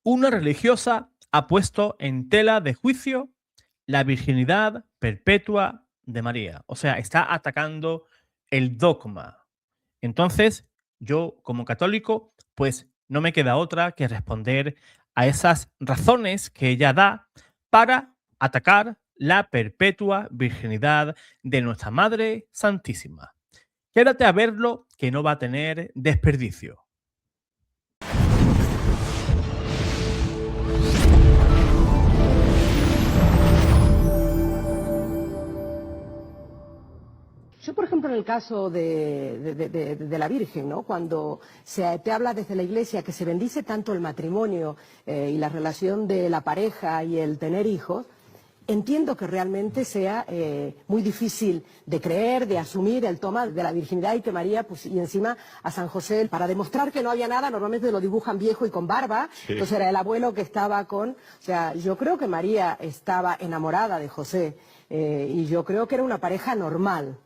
Una religiosa ha puesto en tela de juicio la virginidad perpetua de María. O sea, está atacando el dogma. Entonces, yo como católico, pues no me queda otra que responder a esas razones que ella da para atacar la perpetua virginidad de nuestra Madre Santísima. Quédate a verlo, que no va a tener desperdicio. Yo, por ejemplo, en el caso de la Virgen, ¿no? Cuando te habla desde la Iglesia que se bendice tanto el matrimonio y la relación de la pareja y el tener hijos, entiendo que realmente sea muy difícil de creer, de asumir el toma de la virginidad y que María, pues, y encima a San José, para demostrar que no había nada, normalmente lo dibujan viejo y con barba, sí. Entonces era el abuelo que estaba con... O sea, yo creo que María estaba enamorada de José y yo creo que era una pareja normal.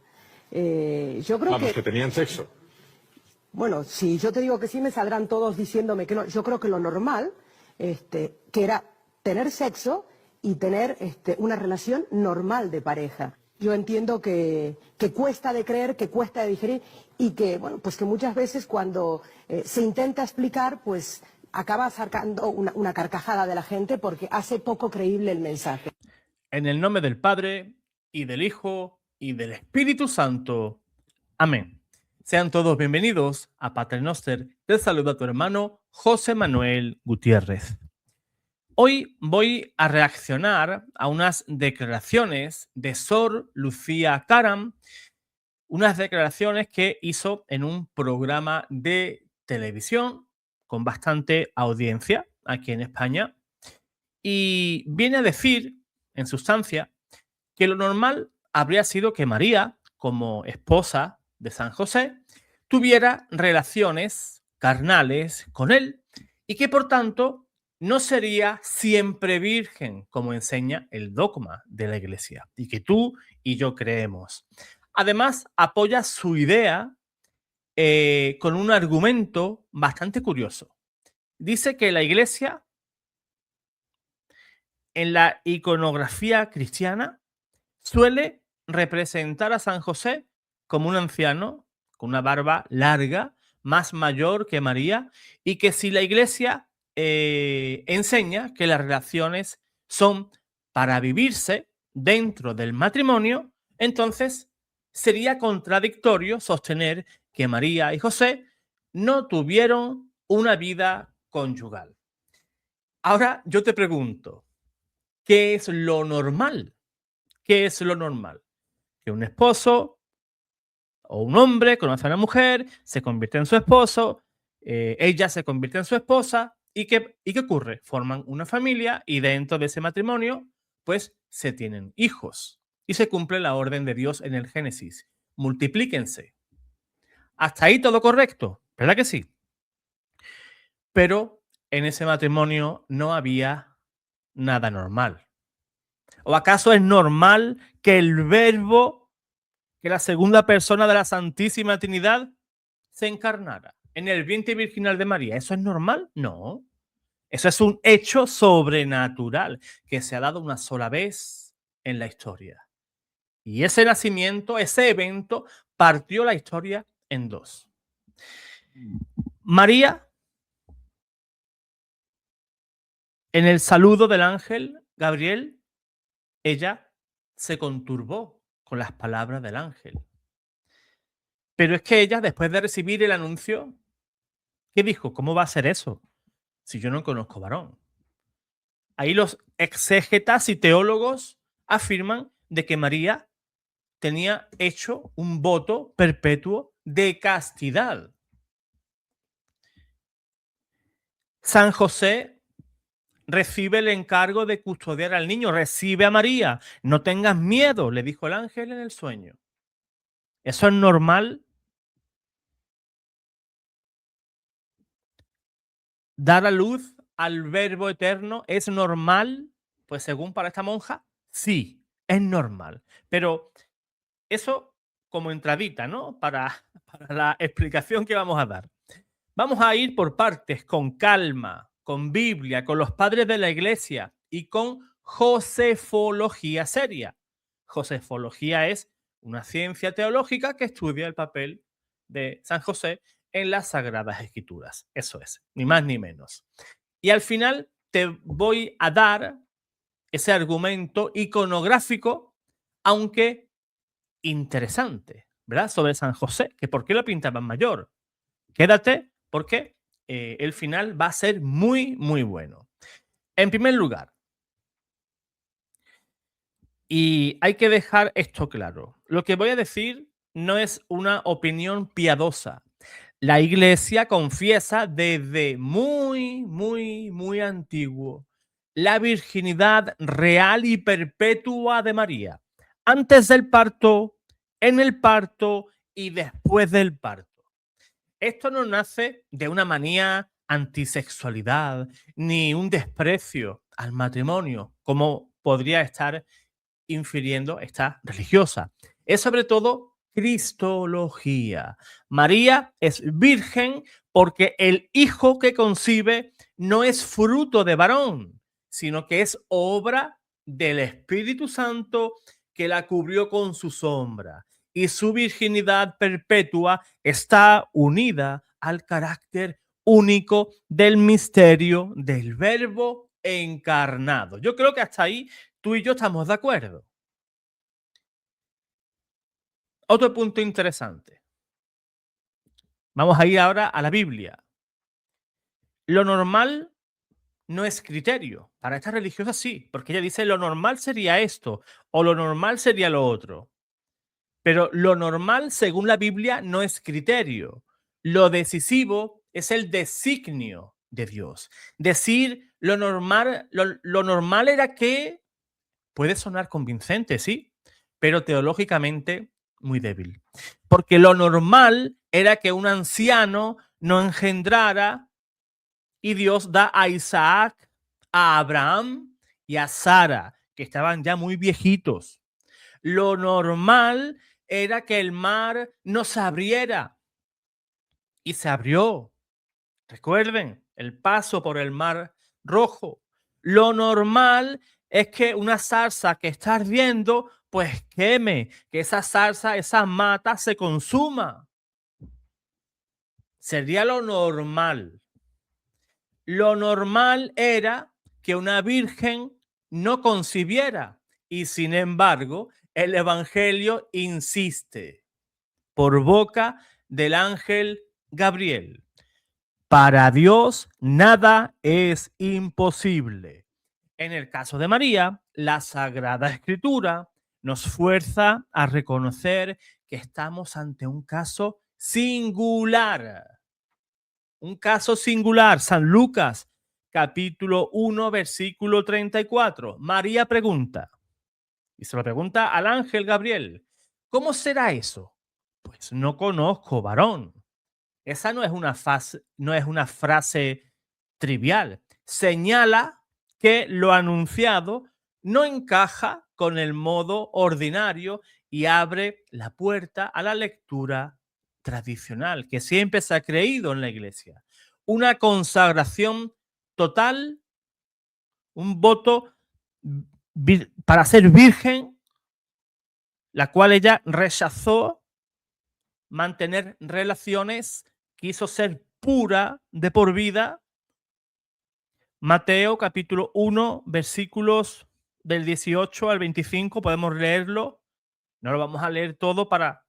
Yo creo que tenían sexo. Bueno, si yo te digo que sí, me saldrán todos diciéndome que no. Yo creo que lo normal, que era tener sexo y tener una relación normal de pareja. Yo entiendo que cuesta de creer, que cuesta de digerir y que, bueno, pues que muchas veces cuando se intenta explicar, pues acaba sacando una carcajada de la gente porque hace poco creíble el mensaje. En el nombre del Padre, y del Hijo, y del Espíritu Santo. Amén. Sean todos bienvenidos a Pater Noster. Te saluda tu hermano José Manuel Gutiérrez. Hoy voy a reaccionar a unas declaraciones de Sor Lucía Caram, unas declaraciones que hizo en un programa de televisión con bastante audiencia aquí en España, y viene a decir, en sustancia, que lo normal habría sido que María, como esposa de San José, tuviera relaciones carnales con él y que por tanto no sería siempre virgen, como enseña el dogma de la Iglesia y que tú y yo creemos. Además, apoya su idea con un argumento bastante curioso. Dice que la Iglesia, en la iconografía cristiana, suele representar a San José como un anciano con una barba larga, más mayor que María, y que si la Iglesia enseña que las relaciones son para vivirse dentro del matrimonio, entonces sería contradictorio sostener que María y José no tuvieron una vida conyugal. Ahora yo te pregunto, ¿qué es lo normal? ¿Qué es lo normal? Que un esposo o un hombre conoce a una mujer, se convierte en su esposo, ella se convierte en su esposa, ¿y qué ocurre? Forman una familia y dentro de ese matrimonio, pues se tienen hijos y se cumple la orden de Dios en el Génesis. Multiplíquense. Hasta ahí todo correcto, ¿verdad que sí? Pero en ese matrimonio no había nada normal. ¿O acaso es normal que el verbo, que la segunda persona de la Santísima Trinidad, se encarnara en el vientre virginal de María? ¿Eso es normal? No. Eso es un hecho sobrenatural que se ha dado una sola vez en la historia. Y ese nacimiento, ese evento, partió la historia en dos. María, en el saludo del ángel Gabriel, ella se conturbó con las palabras del ángel. Pero es que ella, después de recibir el anuncio, ¿qué dijo? ¿Cómo va a ser eso si yo no conozco varón? Ahí los exégetas y teólogos afirman de que María tenía hecho un voto perpetuo de castidad. San José recibe el encargo de custodiar al niño, recibe a María. No tengas miedo, le dijo el ángel en el sueño. ¿Eso es normal? ¿Dar a luz al Verbo Eterno es normal? Pues según para esta monja, sí, es normal. Pero eso como entradita, ¿no? Para la explicación que vamos a dar. Vamos a ir por partes, con calma, con Biblia, con los padres de la iglesia y con josefología seria. Josefología es una ciencia teológica que estudia el papel de San José en las Sagradas Escrituras. Eso es, ni más ni menos. Y al final te voy a dar ese argumento iconográfico, aunque interesante, ¿verdad? Sobre San José, que por qué lo pintaban mayor. Quédate porque el final va a ser muy, muy bueno. En primer lugar, y hay que dejar esto claro, lo que voy a decir no es una opinión piadosa. La Iglesia confiesa desde muy, muy, muy antiguo la virginidad real y perpetua de María, antes del parto, en el parto y después del parto. Esto no nace de una manía antisexualidad ni un desprecio al matrimonio, como podría estar infiriendo esta religiosa. Es sobre todo cristología. María es virgen porque el hijo que concibe no es fruto de varón, sino que es obra del Espíritu Santo que la cubrió con su sombra. Y su virginidad perpetua está unida al carácter único del misterio del Verbo encarnado. Yo creo que hasta ahí tú y yo estamos de acuerdo. Otro punto interesante. Vamos a ir ahora a la Biblia. Lo normal no es criterio. Para esta religiosa sí, porque ella dice lo normal sería esto o lo normal sería lo otro. Pero lo normal, según la Biblia, no es criterio. Lo decisivo es el designio de Dios. Decir lo normal era que puede sonar convincente, sí, pero teológicamente muy débil. Porque lo normal era que un anciano no engendrara y Dios da a Isaac, a Abraham y a Sara, que estaban ya muy viejitos. Lo normal era que el mar no se abriera y se abrió. Recuerden el paso por el mar rojo. Lo normal es que una zarza que está ardiendo, pues queme, que esa zarza, esa mata se consuma. Sería lo normal. Lo normal era que una virgen no concibiera y sin embargo el Evangelio insiste por boca del ángel Gabriel. Para Dios nada es imposible. En el caso de María, la Sagrada Escritura nos fuerza a reconocer que estamos ante un caso singular. Un caso singular. San Lucas, capítulo 1, versículo 34. María pregunta, y se lo pregunta al ángel Gabriel, ¿cómo será eso? Pues no conozco varón. Esa no es una frase trivial. Señala que lo anunciado no encaja con el modo ordinario y abre la puerta a la lectura tradicional que siempre se ha creído en la Iglesia. Una consagración total, un voto para ser virgen, la cual ella rechazó mantener relaciones, quiso ser pura de por vida. Mateo capítulo 1, versículos del 18 al 25, podemos leerlo. No lo vamos a leer todo para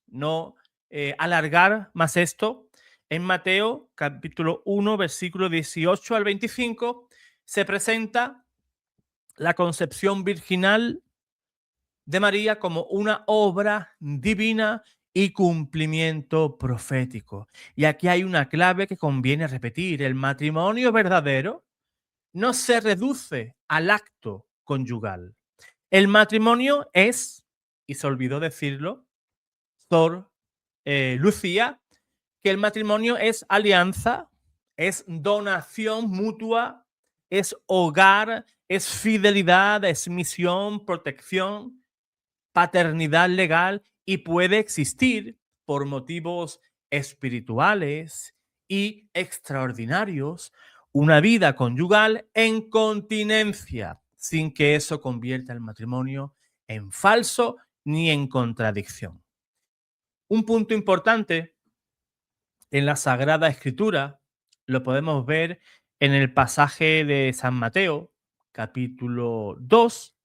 no alargar más esto. En Mateo capítulo 1, versículo 18 al 25, se presenta la concepción virginal de María como una obra divina y cumplimiento profético. Y aquí hay una clave que conviene repetir. El matrimonio verdadero no se reduce al acto conyugal. El matrimonio es, y se olvidó decirlo, Sor Lucía, que el matrimonio es alianza, es donación mutua, es hogar, es fidelidad, es misión, protección, paternidad legal y puede existir por motivos espirituales y extraordinarios una vida conyugal en continencia, sin que eso convierta el matrimonio en falso ni en contradicción. Un punto importante en la Sagrada Escritura lo podemos ver en el pasaje de San Mateo, capítulo 2,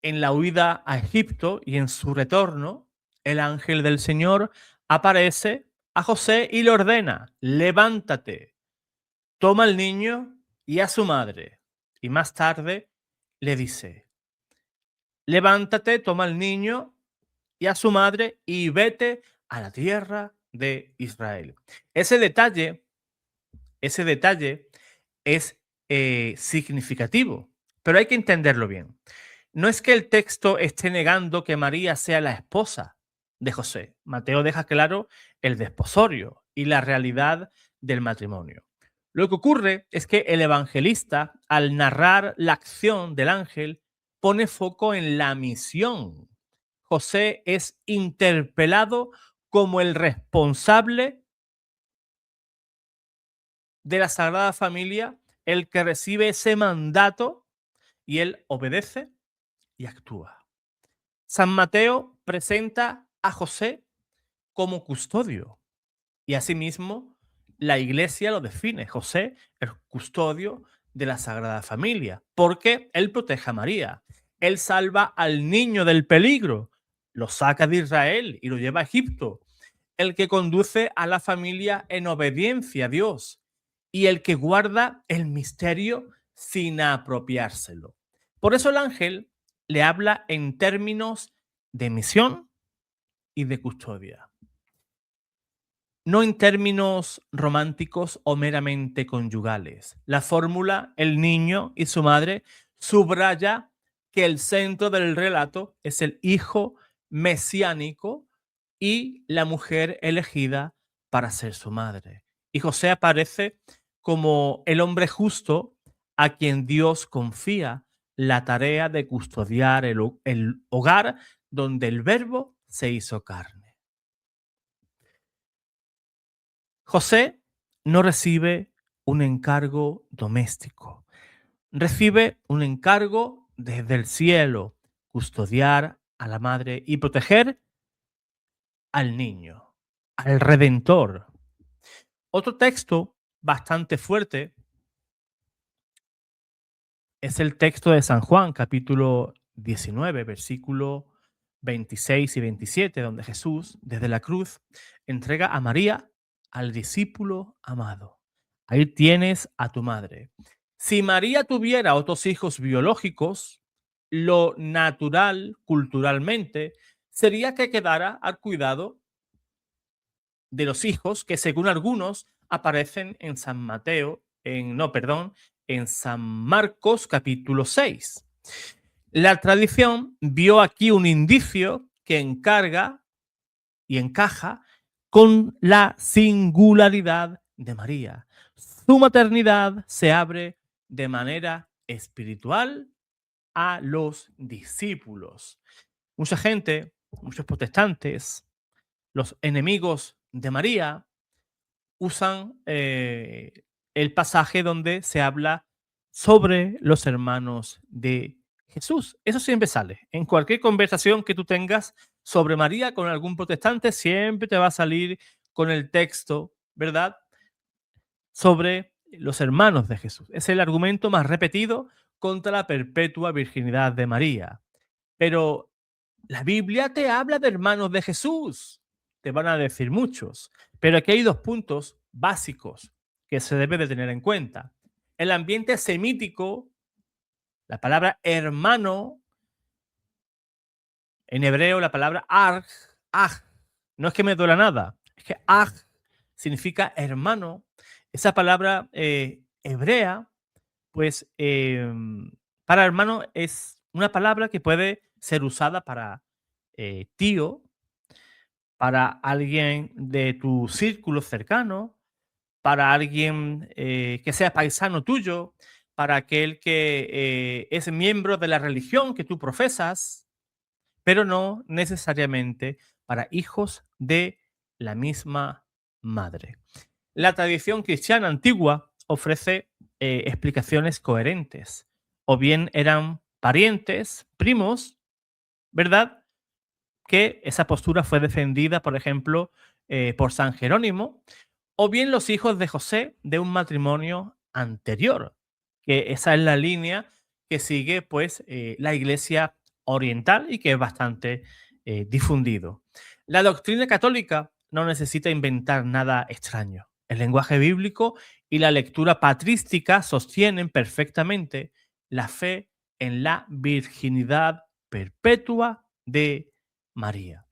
en la huida a Egipto y en su retorno, el ángel del Señor aparece a José y le ordena: levántate, toma al niño y a su madre. Y más tarde le dice: levántate, toma al niño y a su madre y vete a la tierra de Israel. Ese detalle es significativo, pero hay que entenderlo bien. No es que el texto esté negando que María sea la esposa de José. Mateo deja claro el desposorio y la realidad del matrimonio. Lo que ocurre es que el evangelista, al narrar la acción del ángel, pone foco en la misión. José es interpelado como el responsable de la Sagrada Familia, el que recibe ese mandato, y él obedece y actúa. San Mateo presenta a José como custodio y asimismo la Iglesia lo define: José, el custodio de la Sagrada Familia, porque él protege a María, él salva al niño del peligro, lo saca de Israel y lo lleva a Egipto, el que conduce a la familia en obediencia a Dios y el que guarda el misterio sin apropiárselo. Por eso el ángel le habla en términos de misión y de custodia, no en términos románticos o meramente conyugales. La fórmula el niño y su madre subraya que el centro del relato es el hijo mesiánico y la mujer elegida para ser su madre. Y José aparece como el hombre justo a quien Dios confía la tarea de custodiar el hogar donde el Verbo se hizo carne. José no recibe un encargo doméstico, recibe un encargo desde el cielo: custodiar a la madre y proteger al niño, al Redentor. Otro texto bastante fuerte es el texto de San Juan, capítulo 19, versículo 26 y 27, donde Jesús, desde la cruz, entrega a María al discípulo amado. Ahí tienes a tu madre. Si María tuviera otros hijos biológicos, lo natural, culturalmente, sería que quedara al cuidado de los hijos que, según algunos, aparecen en San Mateo, en San Marcos capítulo 6. La tradición vio aquí un indicio que encarga y encaja con la singularidad de María. Su maternidad se abre de manera espiritual a los discípulos. Mucha gente, muchos protestantes, los enemigos de María, usan el pasaje donde se habla sobre los hermanos de Jesús. Eso siempre sale. En cualquier conversación que tú tengas sobre María con algún protestante, siempre te va a salir con el texto, ¿verdad?, sobre los hermanos de Jesús. Es el argumento más repetido contra la perpetua virginidad de María. Pero la Biblia te habla de hermanos de Jesús, te van a decir muchos, pero aquí hay dos puntos básicos que se debe de tener en cuenta. El ambiente semítico, la palabra hermano, en hebreo la palabra arj, no es que me duela nada, es que aj significa hermano. Esa palabra hebrea, pues para hermano es una palabra que puede ser usada para tío, para alguien de tu círculo cercano, para alguien que sea paisano tuyo, para aquel que es miembro de la religión que tú profesas, pero no necesariamente para hijos de la misma madre. La tradición cristiana antigua ofrece explicaciones coherentes. O bien eran parientes, primos, ¿verdad? Que esa postura fue defendida, por ejemplo, por San Jerónimo, o bien los hijos de José de un matrimonio anterior, que esa es la línea que sigue pues la Iglesia oriental y que es bastante difundido. La doctrina católica no necesita inventar nada extraño. El lenguaje bíblico y la lectura patrística sostienen perfectamente la fe en la virginidad perpetua de María.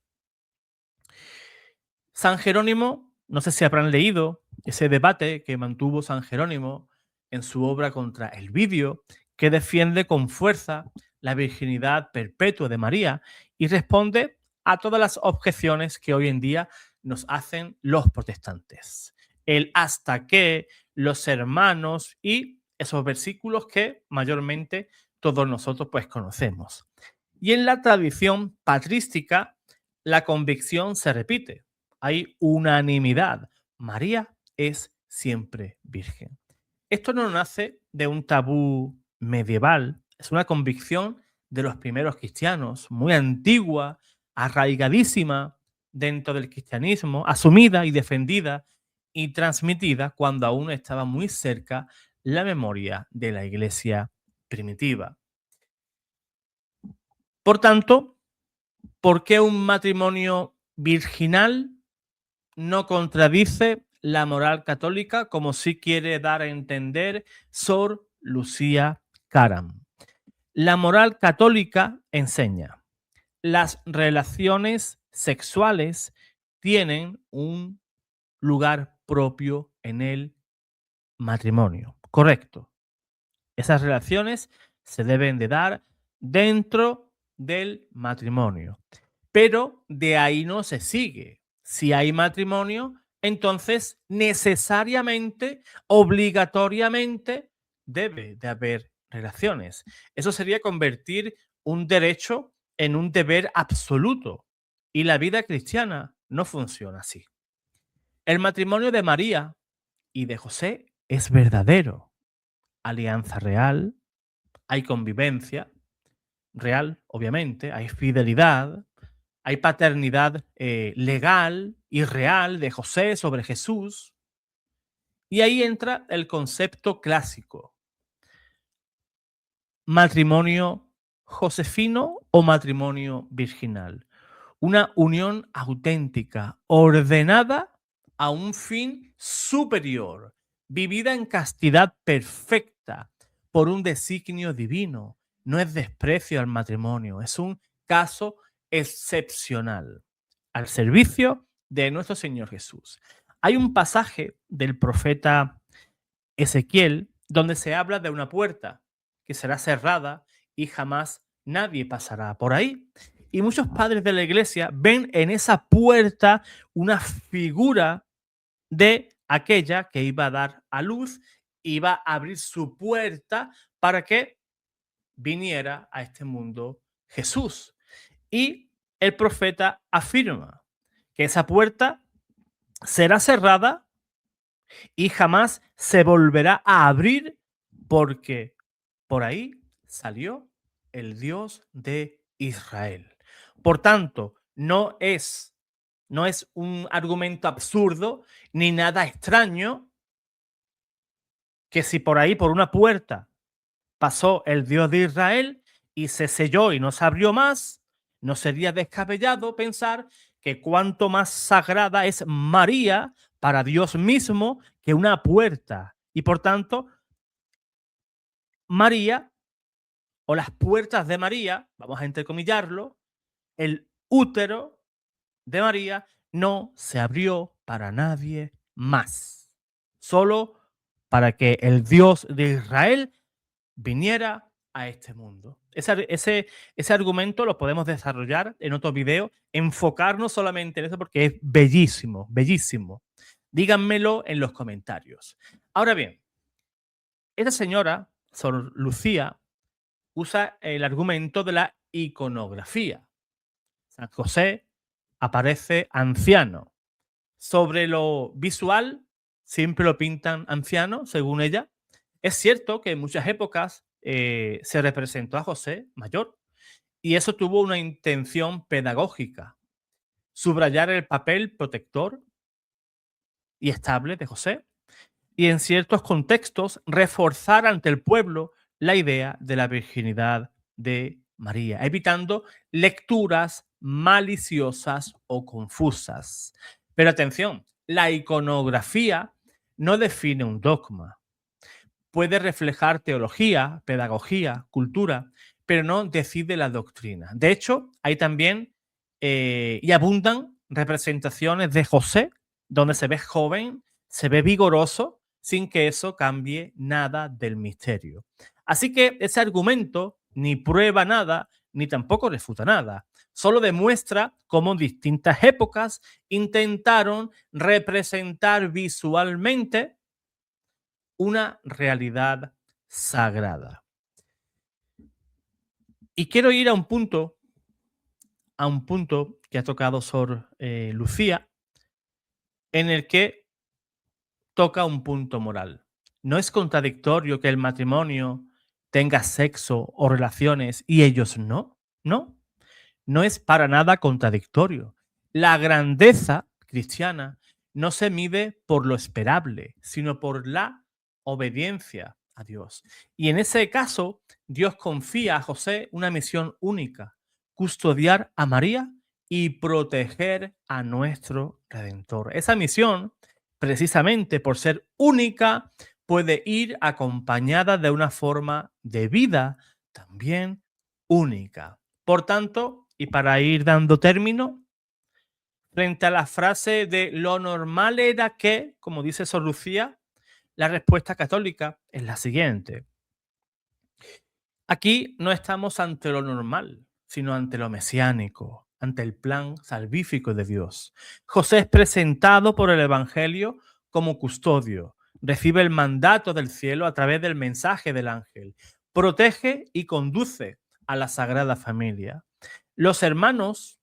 San Jerónimo, no sé si habrán leído ese debate que mantuvo San Jerónimo en su obra contra el vicio, que defiende con fuerza la virginidad perpetua de María y responde a todas las objeciones que hoy en día nos hacen los protestantes. El hasta que, los hermanos y esos versículos que mayormente todos nosotros pues conocemos. Y en la tradición patrística, la convicción se repite. Hay unanimidad. María es siempre virgen. Esto no nace de un tabú medieval, es una convicción de los primeros cristianos, muy antigua, arraigadísima dentro del cristianismo, asumida y defendida y transmitida cuando aún estaba muy cerca la memoria de la iglesia primitiva. Por tanto, ¿por qué un matrimonio virginal no contradice la moral católica, como sí quiere dar a entender Sor Lucía Caram? La moral católica enseña: las relaciones sexuales tienen un lugar propio en el matrimonio. Correcto. Esas relaciones se deben de dar dentro del matrimonio. Pero de ahí no se sigue. Si hay matrimonio, entonces necesariamente, obligatoriamente, debe de haber relaciones. Eso sería convertir un derecho en un deber absoluto. Y la vida cristiana no funciona así. El matrimonio de María y de José es verdadero. Alianza real, hay convivencia real, obviamente, hay fidelidad, hay paternidad legal y real de José sobre Jesús. Y ahí entra el concepto clásico: matrimonio josefino o matrimonio virginal. Una unión auténtica, ordenada a un fin superior, vivida en castidad perfecta por un designio divino. No es desprecio al matrimonio, es un caso excepcional al servicio de nuestro Señor Jesús. Hay un pasaje del profeta Ezequiel donde se habla de una puerta que será cerrada y jamás nadie pasará por ahí. Y muchos padres de la iglesia ven en esa puerta una figura de aquella que iba a dar a luz, iba a abrir su puerta para que viniera a este mundo Jesús. Y el profeta afirma que esa puerta será cerrada y jamás se volverá a abrir porque por ahí salió el Dios de Israel. Por tanto, no es un argumento absurdo ni nada extraño que si por ahí, por una puerta, pasó el Dios de Israel y se selló y no se abrió más, no sería descabellado pensar que cuanto más sagrada es María para Dios mismo que una puerta. Y por tanto, María o las puertas de María, vamos a entrecomillarlo, el útero de María no se abrió para nadie más, solo para que el Dios de Israel viniera a este mundo. Ese argumento lo podemos desarrollar en otro video, enfocarnos solamente en eso porque es bellísimo, bellísimo. Díganmelo en los comentarios. Ahora bien, esta señora, Sor Lucía, usa el argumento de la iconografía. San José aparece anciano. Sobre lo visual siempre lo pintan anciano, según ella. Es cierto que en muchas épocas se representó a José mayor y eso tuvo una intención pedagógica, subrayar el papel protector y estable de José y en ciertos contextos reforzar ante el pueblo la idea de la virginidad de María, evitando lecturas maliciosas o confusas. Pero atención, la iconografía no define un dogma. Puede reflejar teología, pedagogía, cultura, pero no decide la doctrina. De hecho, hay también y abundan representaciones de José, donde se ve joven, se ve vigoroso, sin que eso cambie nada del misterio. Así que ese argumento ni prueba nada, ni tampoco refuta nada. Solo demuestra cómo en distintas épocas intentaron representar visualmente una realidad sagrada. Y quiero ir a un punto que ha tocado Sor Lucía, en el que toca un punto moral. No es contradictorio que el matrimonio tenga sexo o relaciones y ellos no. No, no es para nada contradictorio. La grandeza cristiana no se mide por lo esperable, sino por la obediencia a Dios. Y en ese caso, Dios confía a José una misión única: custodiar a María y proteger a nuestro Redentor. Esa misión, precisamente por ser única, puede ir acompañada de una forma de vida también única. Por tanto, y para ir dando término, frente a la frase de lo normal era que, como dice Sor Lucía, la respuesta católica es la siguiente. Aquí no estamos ante lo normal, sino ante lo mesiánico, ante el plan salvífico de Dios. José es presentado por el Evangelio como custodio, recibe el mandato del cielo a través del mensaje del ángel, protege y conduce a la Sagrada Familia. Los hermanos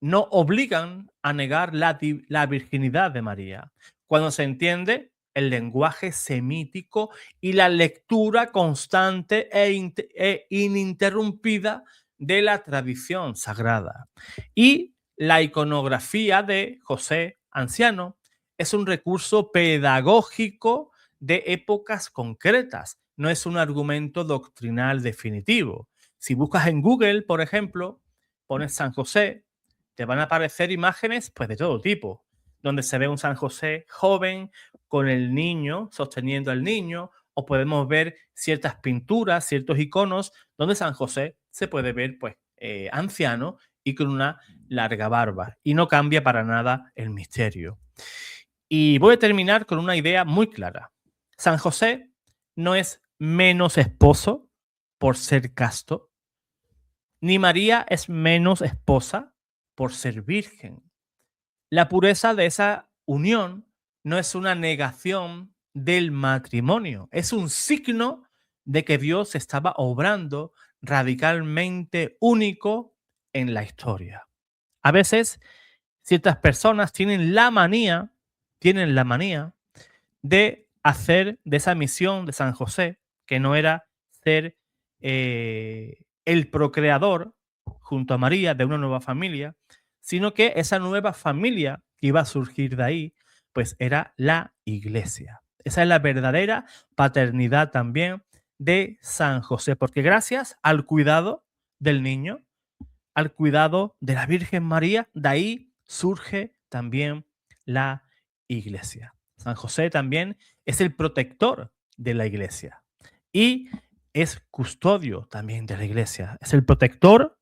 no obligan a negar la virginidad de María, cuando se entiende el lenguaje semítico y la lectura constante e ininterrumpida de la tradición sagrada. Y la iconografía de José anciano es un recurso pedagógico de épocas concretas, no es un argumento doctrinal definitivo. Si buscas en Google, por ejemplo, pones San José, te van a aparecer imágenes pues de todo tipo, donde se ve un San José joven con el niño, sosteniendo al niño, o podemos ver ciertas pinturas, ciertos iconos, donde San José se puede ver pues anciano y con una larga barba, y no cambia para nada el misterio. Y voy a terminar con una idea muy clara. San José no es menos esposo por ser casto, ni María es menos esposa por ser virgen. La pureza de esa unión no es una negación del matrimonio, es un signo de que Dios estaba obrando radicalmente único en la historia. A veces ciertas personas tienen la manía de hacer de esa misión de San José, que no era ser el procreador junto a María de una nueva familia, sino que esa nueva familia que iba a surgir de ahí, pues era la iglesia. Esa es la verdadera paternidad también de San José, porque gracias al cuidado del niño, al cuidado de la Virgen María, de ahí surge también la iglesia. San José también es el protector de la iglesia y es custodio también de la iglesia. Es el protector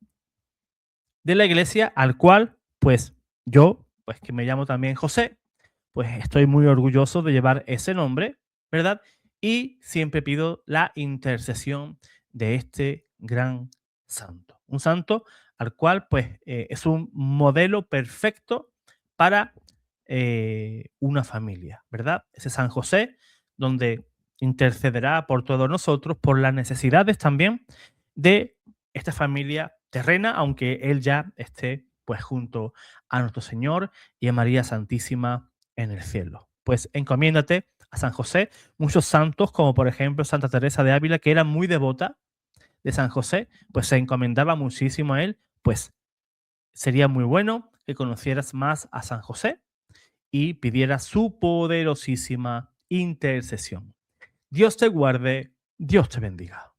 de la iglesia al cual, pues yo, pues que me llamo también José, pues estoy muy orgulloso de llevar ese nombre, ¿verdad? Y siempre pido la intercesión de este gran santo. Un santo al cual, pues, es un modelo perfecto para una familia, ¿verdad? Ese San José, donde intercederá por todos nosotros, por las necesidades también de esta familia terrena, aunque él ya esté, pues, junto a nuestro Señor y a María Santísima en el cielo. pues encomiéndate a San José. Muchos santos, como por ejemplo Santa Teresa de Ávila, que era muy devota de San José, pues se encomendaba muchísimo a él, pues sería muy bueno que conocieras más a San José y pidieras su poderosísima intercesión. Dios te guarde, Dios te bendiga.